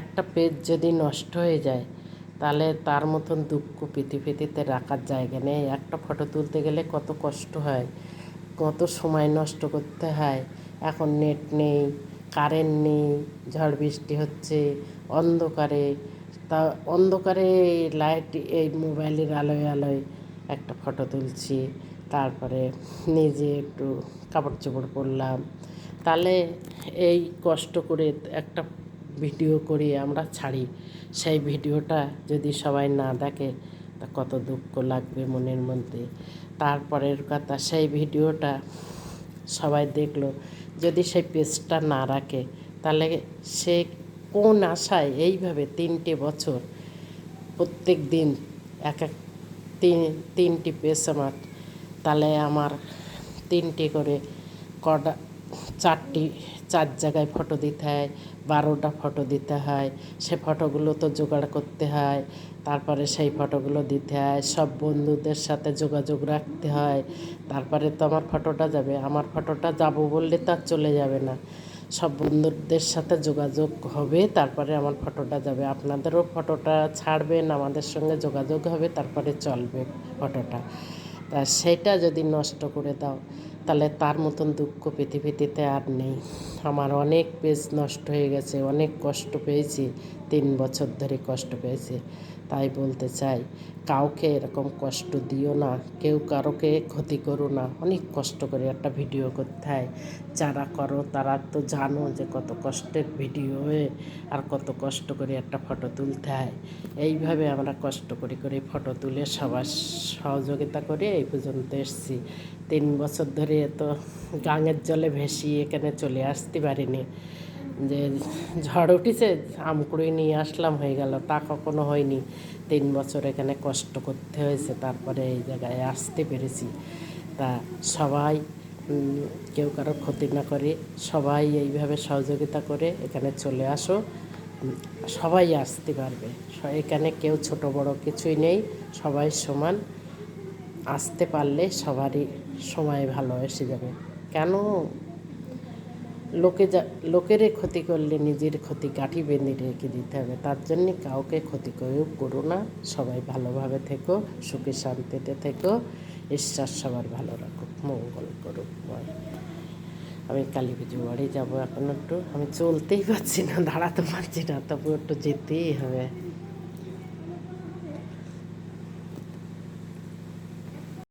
একটা পেজ যদি নষ্ট হয়ে যায় তাহলে তার মতন দুঃখ পৃথিবীতে রাখার জায়গা নেই। একটা ফটো তুলতে গেলে কত কষ্ট হয়, কত সময় নষ্ট করতে হয়। এখন নেট নেই, কারেন্ট নেই, ঝড় বৃষ্টি হচ্ছে, অন্ধকারে, তা অন্ধকারে লাইট এই মোবাইলের আলোয় আলোয় একটা ফটো তুলছি। তারপরে নিজে একটু কাপড় চোপড় পরলাম, তাহলে এই কষ্ট করে একটা ভিডিও করি আমরা ছাড়ি, সেই ভিডিওটা যদি সবাই না দেখে তা কত দুঃখ লাগবে মনের মধ্যে। তারপরের কথা, সেই ভিডিওটা সবাই দেখলো, যদি সেই পেজটা না রাখে তাহলে সে কোন আশায় এইভাবে 3টে বছর প্রত্যেক দিন এক এক তিনটি পেজ আমার, তাহলে আমার 3টে করে কটা 4 জায়গায় ফটো দিতে হয়, 12টা ফটো দিতে হয়। সে ফটোগুলো তো জোগাড় করতে হয়, তারপরে সেই ফটোগুলো দিতে হয়, সব বন্ধুদের সাথে যোগাযোগ রাখতে হয়, তারপরে তো আমার ফটোটা যাবে। আমার ফটোটা যাব বললে তো আর চলে যাবে না, সব বন্ধুদের সাথে যোগাযোগ হবে, তারপরে আমার ফটোটা যাবে। আপনাদেরও ফটোটা ছাড়বেন, আমাদের সঙ্গে যোগাযোগ হবে, তারপরে চলবে ফটোটা। তা সেটা যদি নষ্ট করে দাও তাহলে তার মতন দুঃখ পৃথিবীতে আর নেই। আমার অনেক পেজ নষ্ট হয়ে গেছে, অনেক কষ্ট পেয়েছি, 3 বছর ধরে কষ্ট পেয়েছি। তাই বলতে চাই, কাউকে এরকম কষ্ট দিও না, কেউ কারোকে ক্ষতি করো না। অনেক কষ্ট করে একটা ভিডিও করতে হয়, যারা করো তারা তো জানো যে কত কষ্টের ভিডিও আর কত কষ্ট করে একটা ফটো তুলতে হয়। এইভাবে আমরা কষ্ট করে ফটো তুলে সবার সহযোগিতা করে এই পর্যন্ত এসেছি। 3 বছর ধরে তো গাঙের জলে ভেসিয়ে এখানে চলে আসতে পারিনি, যে ঝড় উঠেছে আম কুড়িয়ে নিয়ে আসলাম হয়ে গেল, তা কখনো হয়নি। 3 বছর এখানে কষ্ট করতে হয়েছে, তারপরে এই জায়গায় আসতে পেরেছি। তা সবাই কেউ কারো ক্ষতি না করে, সবাই এইভাবে সহযোগিতা করে এখানে চলে আসো। সবাই আসতে পারবে, এখানে কেউ ছোট বড় কিছুই নেই, সবাই সমান। আসতে পারলে সবারই সময় ভালো এসে যাবে। কেন লোকেরে ক্ষতি করলে নিজের ক্ষতি কাঠি বেঁধে রেখে দিতে হবে? তার জন্যে কাউকে ক্ষতি করো না, সবাই ভালোভাবে থেকো, সুখে শান্তিতে থেকো। ঈশ্বর সবার ভালো রাখুক, মঙ্গল করুক। আমি কালী পুজো বাড়ি যাবো এখন, একটু আমি চলতেই পারছি না, দাঁড়াতে পারছি না, তবু একটু যেতেই হবে।